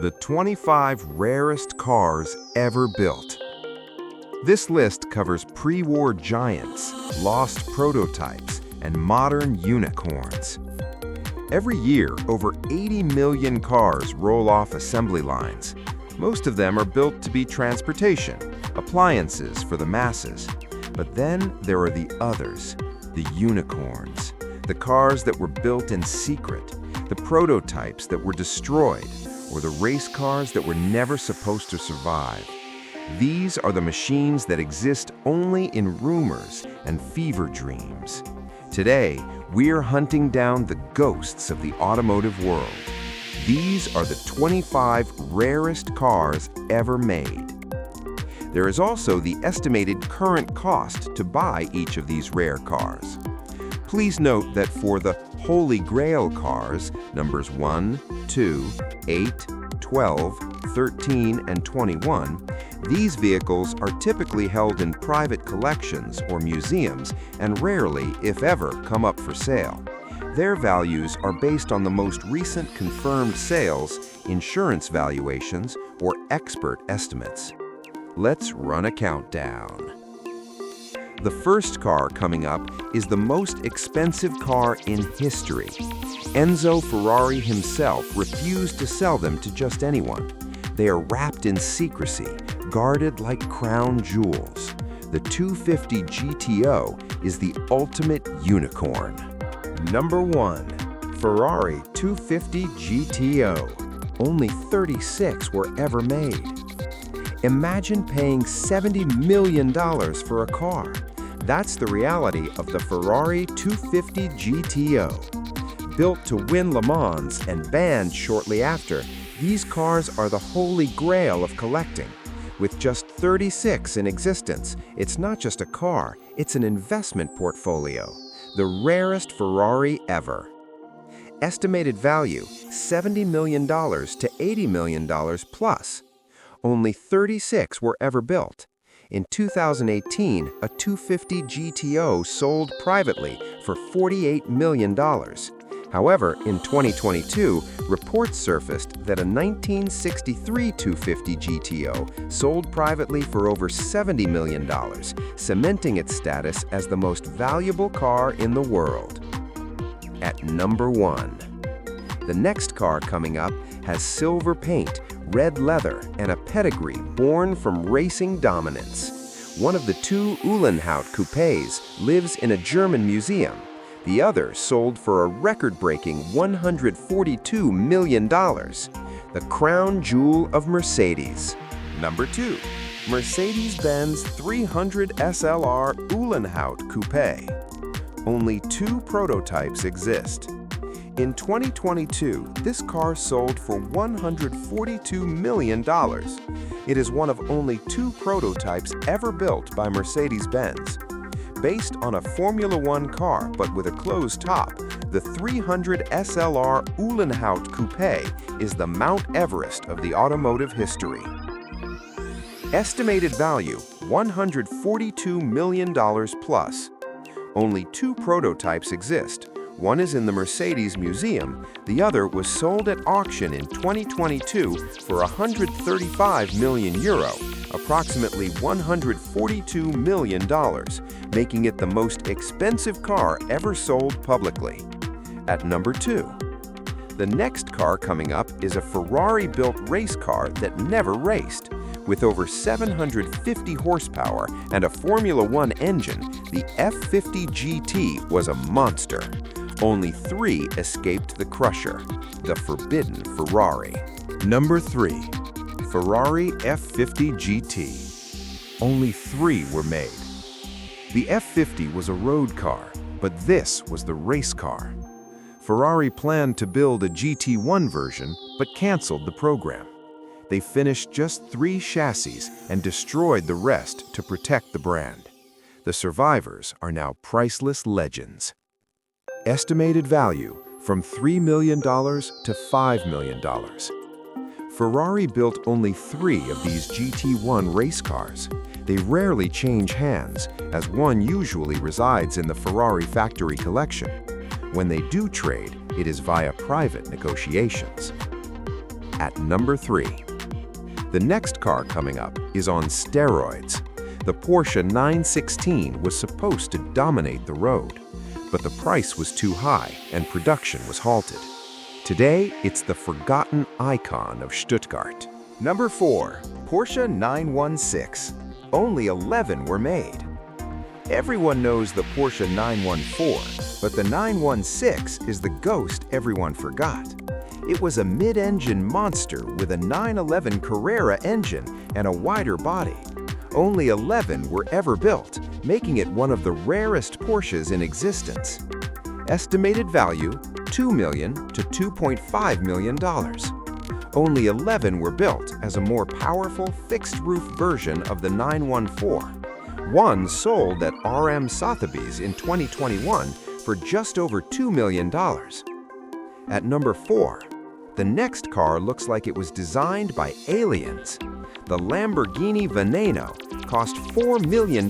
The 25 rarest cars ever built. This list covers pre-war giants, lost prototypes, and modern unicorns. Every year, over 80 million cars roll off assembly lines. Most of them are built to be transportation, appliances for the masses. But then there are the others, the unicorns, the cars that were built in secret, the prototypes that were destroyed, or the race cars that were never supposed to survive. These are the machines that exist only in rumors and fever dreams. Today, we're hunting down the ghosts of the automotive world. These are the 25 rarest cars ever made. There is also the estimated current cost to buy each of these rare cars. Please note that for the Holy Grail cars, numbers 1, 2, 8, 12, 13, and 21, these vehicles are typically held in private collections or museums and rarely, if ever, come up for sale. Their values are based on the most recent confirmed sales, insurance valuations, or expert estimates. Let's run a countdown. The first car coming up is the most expensive car in history. Enzo Ferrari himself refused to sell them to just anyone. They are wrapped in secrecy, guarded like crown jewels. The 250 GTO is the ultimate unicorn. Number 1. Ferrari 250 GTO. Only 36 were ever made. Imagine paying $70 million for a car. That's the reality of the Ferrari 250 GTO. Built to win Le Mans and banned shortly after, these cars are the holy grail of collecting. With just 36 in existence, it's not just a car, it's an investment portfolio. The rarest Ferrari ever. Estimated value, $70 million to $80 million plus. Only 36 were ever built. In 2018, a 250 GTO sold privately for $48 million. However, in 2022, reports surfaced that a 1963 250 GTO sold privately for over $70 million, cementing its status as the most valuable car in the world. At number 1. The next car coming up has silver paint, red leather, and a pedigree born from racing dominance. One of the two Uhlenhaut coupes lives in a German museum. The other sold for a record-breaking $142 million. The crown jewel of Mercedes. Number 2. Mercedes-Benz 300 SLR Uhlenhaut Coupe. Only 2 prototypes exist. In 2022, this car sold for $142 million. It is one of only 2 prototypes ever built by Mercedes-Benz. Based on a Formula One car but with a closed top, the 300 SLR Uhlenhaut Coupe is the Mount Everest of the automotive history. Estimated value, $142 million plus. Only 2 prototypes exist. One is in the Mercedes Museum, the other was sold at auction in 2022 for €135 million, approximately $142 million, making it the most expensive car ever sold publicly. At number 2. The next car coming up is a Ferrari-built race car that never raced. With over 750 horsepower and a Formula One engine, the F50 GT was a monster. Only 3 escaped the crusher, the forbidden Ferrari. Number 3. Ferrari F50 GT. Only 3 were made. The F50 was a road car, but this was the race car. Ferrari planned to build a GT1 version, but canceled the program. They finished just 3 chassis and destroyed the rest to protect the brand. The survivors are now priceless legends. Estimated value from $3 million to $5 million. Ferrari built only 3 of these GT1 race cars. They rarely change hands, as one usually resides in the Ferrari factory collection. When they do trade, it is via private negotiations. At number 3. The next car coming up is on steroids. The Porsche 916 was supposed to dominate the road, but the price was too high and production was halted. Today, it's the forgotten icon of Stuttgart. Number 4. Porsche 916. Only 11 were made. Everyone knows the Porsche 914, but the 916 is the ghost everyone forgot. It was a mid-engine monster with a 911 Carrera engine and a wider body. Only 11 were ever built, making it one of the rarest Porsches in existence. Estimated value, $2 million to $2.5 million. Only 11 were built as a more powerful fixed-roof version of the 914. One sold at RM Sotheby's in 2021 for just over $2 million. At number 4, the next car looks like it was designed by aliens. The Lamborghini Veneno cost $4 million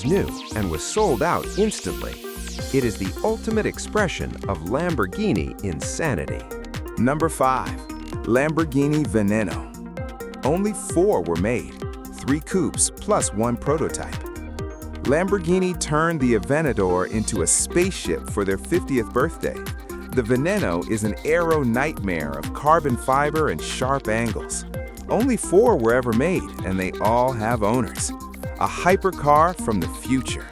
new and was sold out instantly. It is the ultimate expression of Lamborghini insanity. Number 5. Lamborghini Veneno. Only 4 were made, 3 coupes plus 1 prototype. Lamborghini turned the Aventador into a spaceship for their 50th birthday. The Veneno is an aero nightmare of carbon fiber and sharp angles. Only 4 were ever made, and they all have owners. A hypercar from the future.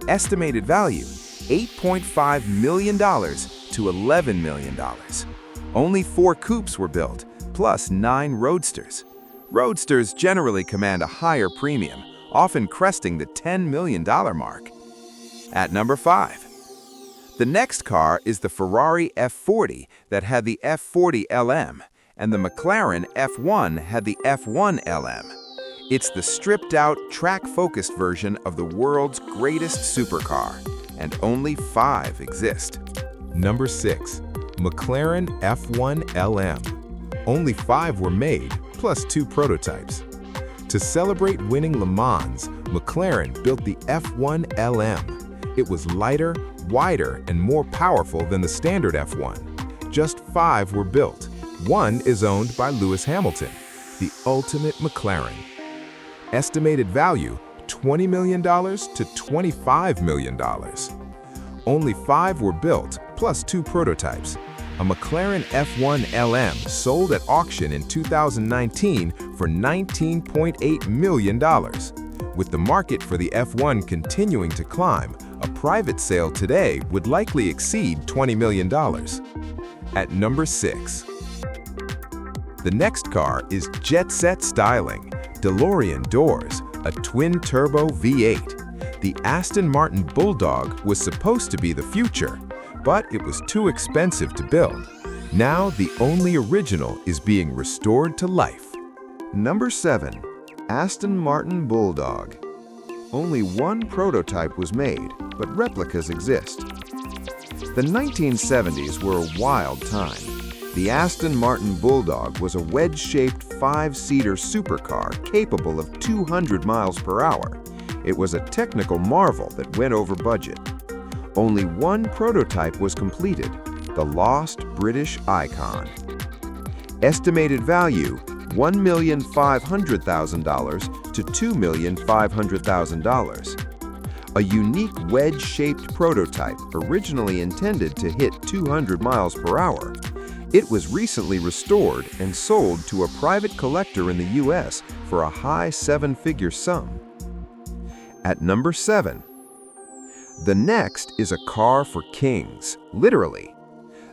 Estimated value, $8.5 million to $11 million. Only 4 coupes were built, plus 9 roadsters. Roadsters generally command a higher premium, often cresting the $10 million mark. At number 5. The next car is the Ferrari F40 that had the F40 LM, and the McLaren F1 had the F1 LM. It's the stripped-out, track-focused version of the world's greatest supercar, and only 5 exist. Number 6. McLaren F1 LM. Only 5 were made, plus 2 prototypes. To celebrate winning Le Mans, McLaren built the F1 LM. It was lighter, wider, and more powerful than the standard F1. Just 5 were built. 1 is owned by Lewis Hamilton, the ultimate McLaren. Estimated value, $20 million to $25 million. Only 5 were built, plus 2 prototypes. A McLaren F1 LM sold at auction in 2019 for $19.8 million. With the market for the F1 continuing to climb, a private sale today would likely exceed $20 million. At number 6. The next car is Jet Set Styling, DeLorean Doors, a twin-turbo V8. The Aston Martin Bulldog was supposed to be the future, but it was too expensive to build. Now the only original is being restored to life. Number 7. Aston Martin Bulldog. Only 1 prototype was made, but replicas exist. The 1970s were a wild time. The Aston Martin Bulldog was a wedge-shaped 5-seater supercar capable of 200 miles per hour. It was a technical marvel that went over budget. Only 1 prototype was completed, the lost British icon. Estimated value, $1,500,000 to $2,500,000. A unique wedge-shaped prototype originally intended to hit 200 miles per hour. It was recently restored and sold to a private collector in the US for a high 7-figure sum. At number 7. The next is a car for kings, literally.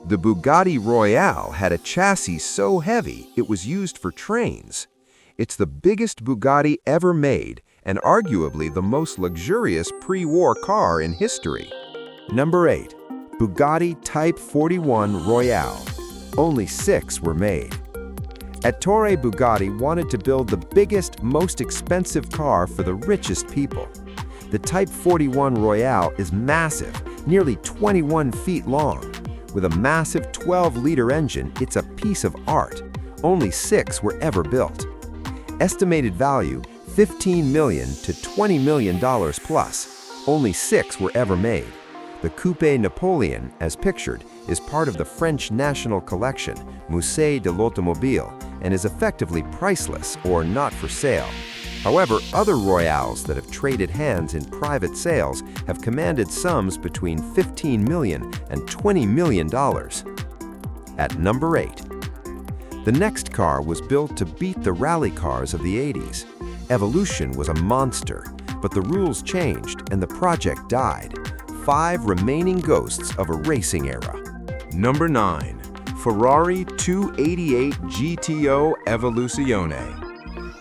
The Bugatti Royale had a chassis so heavy it was used for trains. It's the biggest Bugatti ever made and arguably the most luxurious pre-war car in history. Number 8. Bugatti Type 41 Royale. Only 6 were made. Ettore Bugatti wanted to build the biggest, most expensive car for the richest people. The Type 41 Royale is massive, nearly 21 feet long. With a massive 12-liter engine, it's a piece of art. Only 6 were ever built. Estimated value, $15 million to $20 million plus. Only 6 were ever made. The Coupe Napoleon, as pictured, is part of the French national collection, Musée de l'Automobile, and is effectively priceless or not for sale. However, other Royales that have traded hands in private sales have commanded sums between $15 million and $20 million. At number 8. The next car was built to beat the rally cars of the 80s. Evolution was a monster, but the rules changed and the project died. 5 remaining ghosts of a racing era. Number 9. Ferrari 288 GTO Evoluzione.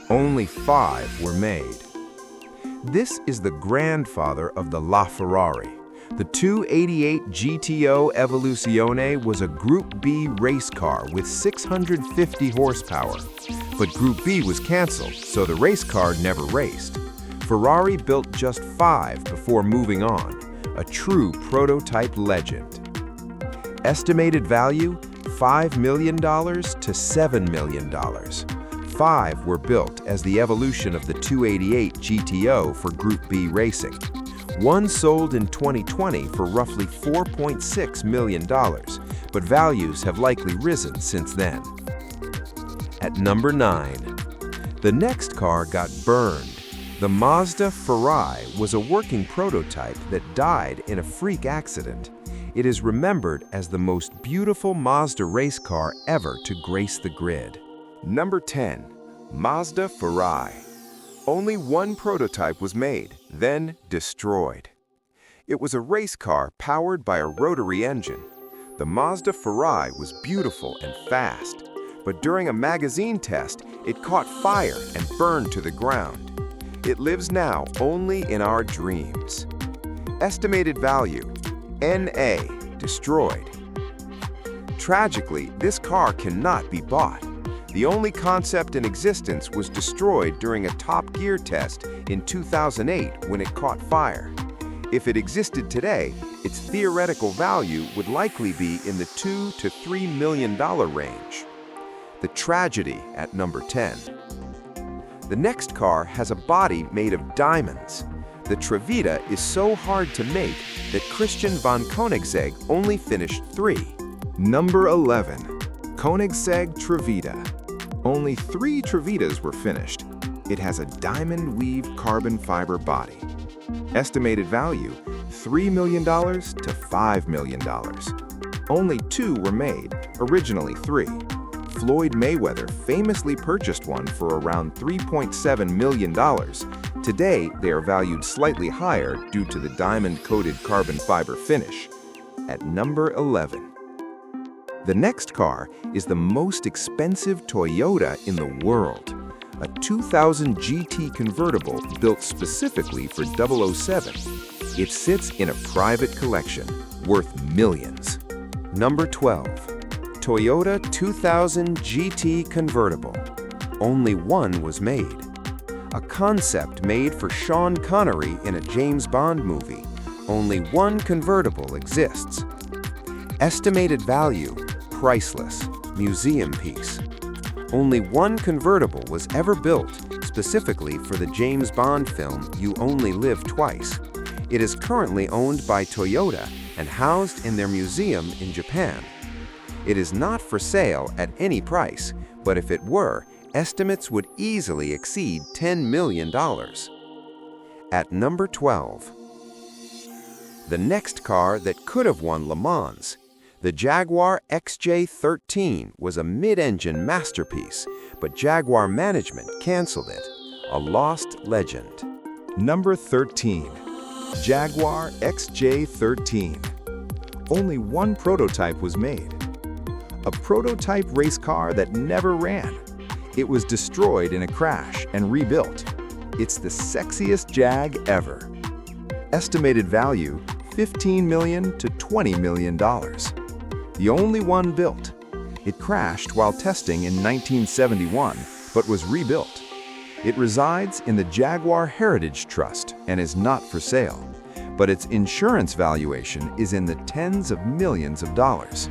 Only 5 were made. This is the grandfather of the LaFerrari. The 288 GTO Evoluzione was a Group B race car with 650 horsepower. But Group B was canceled, so the race car never raced. Ferrari built just 5 before moving on, a true prototype legend. Estimated value, $5 million to $7 million. 5 were built as the evolution of the 288 GTO for Group B racing. 1 sold in 2020 for roughly $4.6 million, but values have likely risen since then. At number 9. The next car got burned. The Mazda Ferrari was a working prototype that died in a freak accident. It is remembered as the most beautiful Mazda race car ever to grace the grid. Number 10. Mazda Ferrari. Only 1 prototype was made, then destroyed. It was a race car powered by a rotary engine. The Mazda Ferrari was beautiful and fast, but during a magazine test, it caught fire and burned to the ground. It lives now only in our dreams. Estimated value, NA, destroyed. Tragically, this car cannot be bought. The only concept in existence was destroyed during a Top Gear test in 2008 when it caught fire. If it existed today, its theoretical value would likely be in the $2 to $3 million range. The tragedy at number 10. The next car has a body made of diamonds. The Trevita is so hard to make that Christian von Koenigsegg only finished 3. Number 11. Koenigsegg Trevita. Only 3 Trevitas were finished. It has a diamond weave carbon fiber body. Estimated value, $3 million to $5 million. Only 2 were made, originally 3. Floyd Mayweather famously purchased one for around $3.7 million. Today, they are valued slightly higher due to the diamond-coated carbon fiber finish. At number 11. The next car is the most expensive Toyota in the world. A 2000 GT convertible built specifically for 007. It sits in a private collection, worth millions. Number 12. Toyota 2000 GT convertible. Only 1 was made. A concept made for Sean Connery in a James Bond movie. Only 1 convertible exists. Estimated value, priceless, museum piece. Only 1 convertible was ever built specifically for the James Bond film You Only Live Twice. It is currently owned by Toyota and housed in their museum in Japan. It is not for sale at any price, but if it were, estimates would easily exceed $10 million. At number 12. The next car that could have won Le Mans. The Jaguar XJ13 was a mid-engine masterpiece, but Jaguar management canceled it. A lost legend. Number 13. Jaguar XJ13. Only 1 prototype was made. A prototype race car that never ran. It was destroyed in a crash and rebuilt. It's the sexiest Jag ever. Estimated value, $15 million to $20 million. The only one built. It crashed while testing in 1971, but was rebuilt. It resides in the Jaguar Heritage Trust and is not for sale, but its insurance valuation is in the tens of millions of dollars.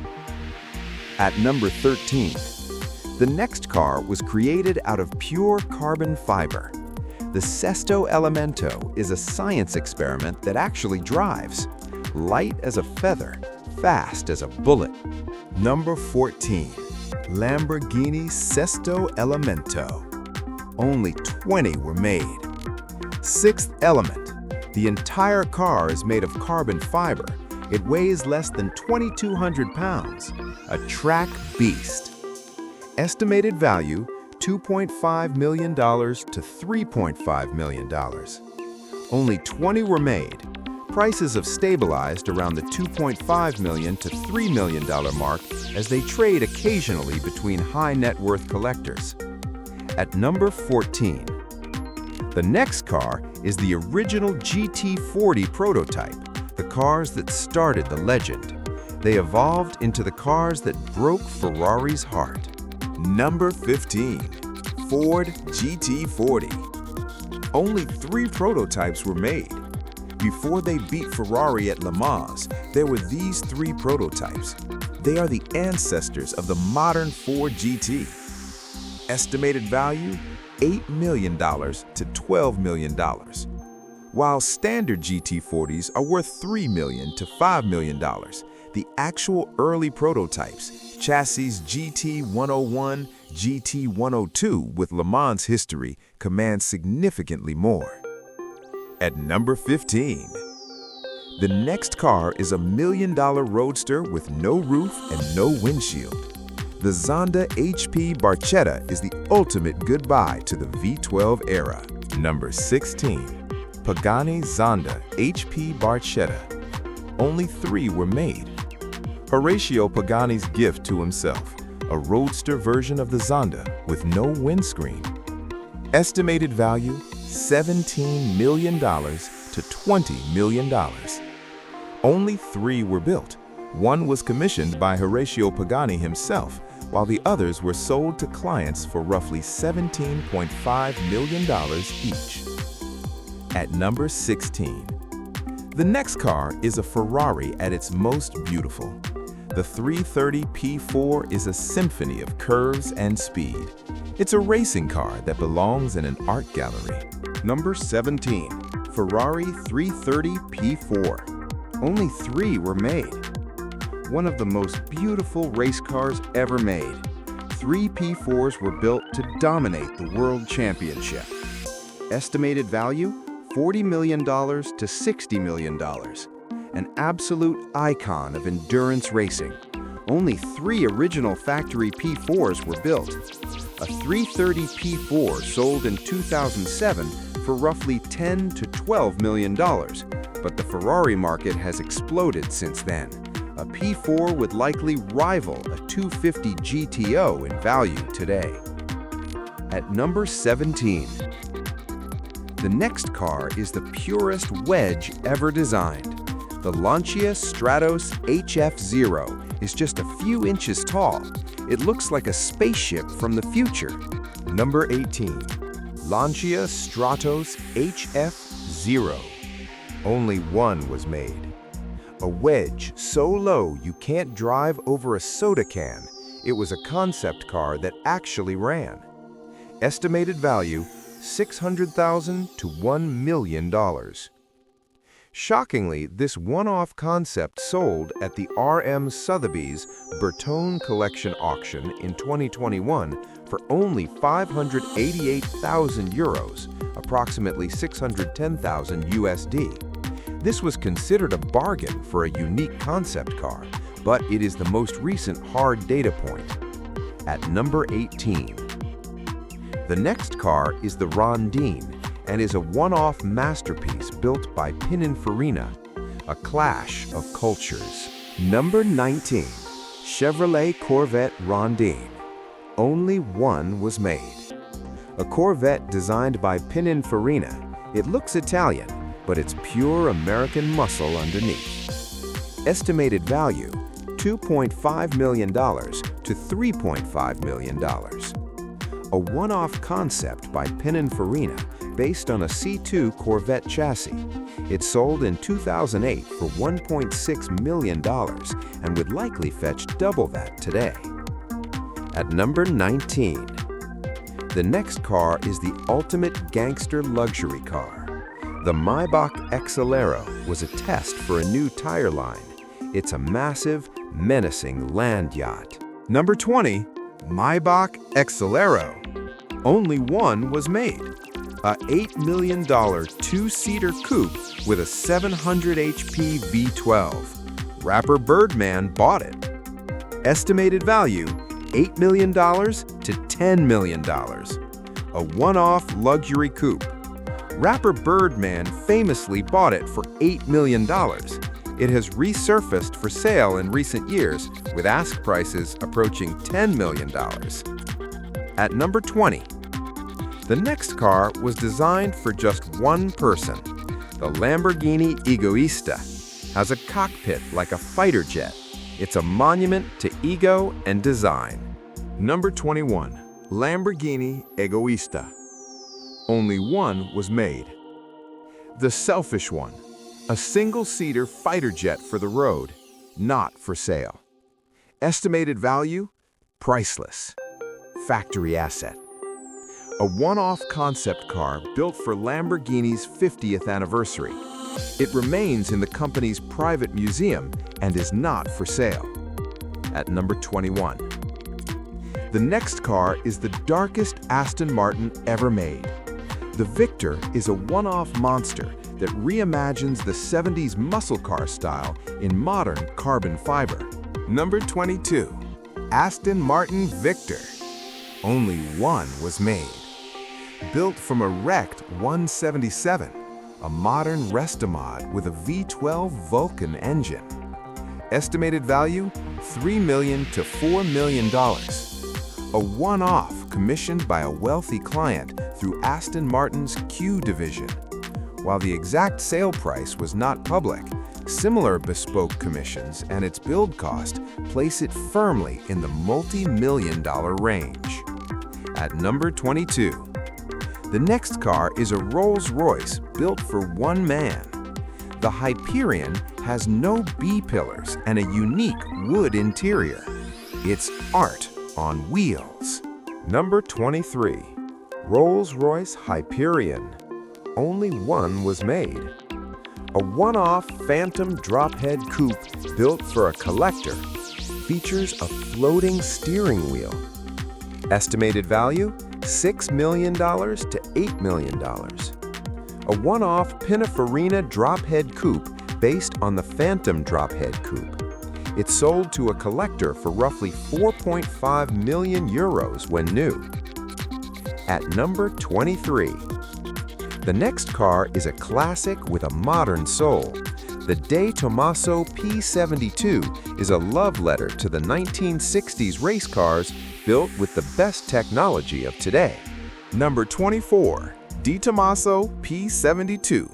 At number 13. The next car was created out of pure carbon fiber. The Sesto Elemento is a science experiment that actually drives. Light as a feather, fast as a bullet. Number 14. Lamborghini Sesto Elemento. Only 20 were made. Sixth element. The entire car is made of carbon fiber. It weighs less than 2,200 pounds. A track beast. Estimated value, $2.5 million to $3.5 million. Only 20 were made. Prices have stabilized around the $2.5 million to $3 million mark as they trade occasionally between high net worth collectors. At number 14. The next car is the original GT40 prototype, the cars that started the legend. They evolved into the cars that broke Ferrari's heart. Number 15. Ford GT40. Only 3 prototypes were made. Before they beat Ferrari at Le Mans, there were these 3 prototypes. They are the ancestors of the modern Ford GT. Estimated value, $8 million to $12 million. While standard GT40s are worth $3 million to $5 million, the actual early prototypes, chassis GT101, GT102 with Le Mans history, command significantly more. At number 15. The next car is a $1 million roadster with no roof and no windshield. The Zonda HP Barchetta is the ultimate goodbye to the V12 era. Number 16. Pagani Zonda HP Barchetta. Only 3 were made. Horacio Pagani's gift to himself, a roadster version of the Zonda with no windscreen. Estimated value, $17 million to $20 million. Only 3 were built. One was commissioned by Horacio Pagani himself, while the others were sold to clients for roughly $17.5 million each. At number 16. The next car is a Ferrari at its most beautiful. The 330 P4 is a symphony of curves and speed. It's a racing car that belongs in an art gallery. Number 17. Ferrari 330 P4. Only 3 were made. One of the most beautiful race cars ever made. 3 P4s were built to dominate the World Championship. Estimated value, $40 million to $60 million. An absolute icon of endurance racing. Only 3 original factory P4s were built. A 330 P4 sold in 2007 for roughly $10 to $12 million, but the Ferrari market has exploded since then. A P4 would likely rival a 250 GTO in value today. At number 17. The next car is the purest wedge ever designed. The Lancia Stratos HF0 is just a few inches tall. It looks like a spaceship from the future. Number 18. Lancia Stratos HF0. Only 1 was made. A wedge so low you can't drive over a soda can. It was a concept car that actually ran. Estimated value, $600,000 to $1 million. Shockingly, this one-off concept sold at the R.M. Sotheby's Bertone Collection auction in 2021 for only €588,000, approximately $610,000 USD. This was considered a bargain for a unique concept car, but it is the most recent hard data point. At number 18. The next car is the Rondine and is a one-off masterpiece built by Pininfarina, a clash of cultures. Number 19. Chevrolet Corvette Rondine. Only 1 was made. A Corvette designed by Pininfarina, it looks Italian, but it's pure American muscle underneath. Estimated value, $2.5 million to $3.5 million. A one-off concept by Pininfarina based on a C2 Corvette chassis. It sold in 2008 for $1.6 million and would likely fetch double that today. At number 19. The next car is the ultimate gangster luxury car. The Maybach Exelero was a test for a new tire line. It's a massive, menacing land yacht. Number 20. Maybach Excelero. Only one was made. A $8 million two-seater coupe with a 700 HP V12. Rapper Birdman bought it. Estimated value, $8 million to $10 million. A one-off luxury coupe. Rapper Birdman famously bought it for $8 million. It has resurfaced for sale in recent years, with ask prices approaching $10 million. At number 20, the next car was designed for just one person. The Lamborghini Egoista has a cockpit like a fighter jet. It's a monument to ego and design. Number 21. Lamborghini Egoista. Only one was made. The Selfish One. A single-seater fighter jet for the road, not for sale. Estimated value? Priceless. Factory asset. A one-off concept car built for Lamborghini's 50th anniversary. It remains in the company's private museum and is not for sale. At number 21. The next car is the darkest Aston Martin ever made. The Victor is a one-off monster that reimagines the 70s muscle car style in modern carbon fiber. Number 22. Aston Martin Victor. Only one was made. Built from a wrecked 177, a modern restomod with a V12 Vulcan engine. Estimated value, $3 million to $4 million. A one-off commissioned by a wealthy client through Aston Martin's Q division. While the exact sale price was not public, similar bespoke commissions and its build cost place it firmly in the multi-million-dollar range. At number 22. The next car is a Rolls-Royce built for one man. The Hyperion has no B-pillars and a unique wood interior. It's art on wheels. Number 23. Rolls-Royce Hyperion. Only one was made. A one-off Phantom drophead coupe built for a collector. Features a floating steering wheel. Estimated value, $6 million to $8 million. A one-off Pininfarina drophead coupe based on the Phantom drophead coupe. It sold to a collector for roughly 4.5 million euros when new. At number 23. The next car is a classic with a modern soul. The De Tomaso P72 is a love letter to the 1960s race cars built with the best technology of today. Number 24. De Tomaso P72.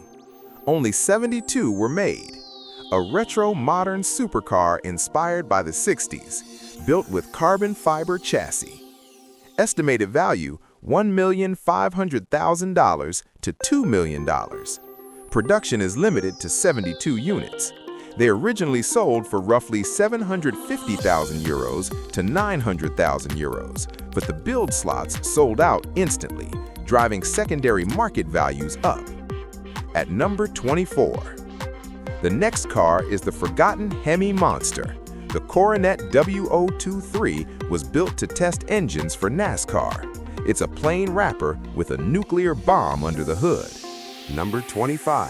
Only 72 were made. A retro modern supercar inspired by the 60s, built with carbon fiber chassis. Estimated value, $1,500,000 to $2 million. Production is limited to 72 units. They originally sold for roughly 750,000 euros to 900,000 euros, but the build slots sold out instantly, driving secondary market values up. At number 24. The next car is the forgotten Hemi monster. The Coronet W023 was built to test engines for NASCAR. It's a plain wrapper with a nuclear bomb under the hood. Number 25.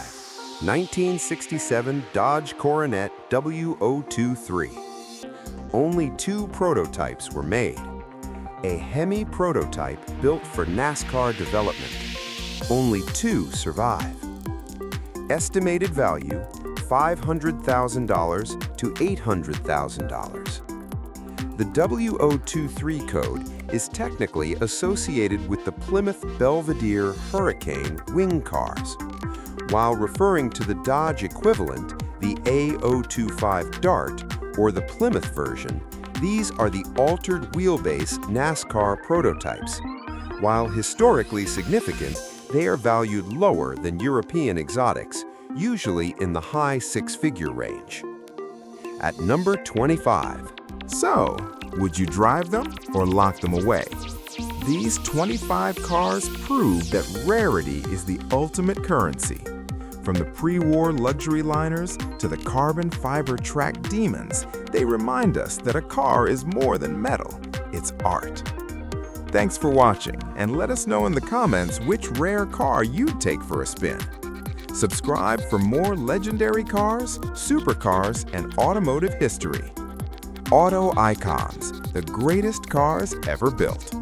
1967 Dodge Coronet W023. Only two prototypes were made. A Hemi prototype built for NASCAR development. Only two survive. Estimated value, $500,000 to $800,000. The W023 code is technically associated with the Plymouth Belvedere Hurricane wing cars, while referring to the Dodge equivalent, the A025 Dart, or the Plymouth version. These are the altered wheelbase NASCAR prototypes. While historically significant, they are valued lower than European exotics, usually in the high six-figure range. At number 25. So, would you drive them or lock them away? These 25 cars prove that rarity is the ultimate currency. From the pre-war luxury liners to the carbon fiber track demons, they remind us that a car is more than metal, it's art. Thanks for watching, and let us know in the comments which rare car you'd take for a spin. Subscribe for more legendary cars, supercars, and automotive history. Auto Icons, the greatest cars ever built.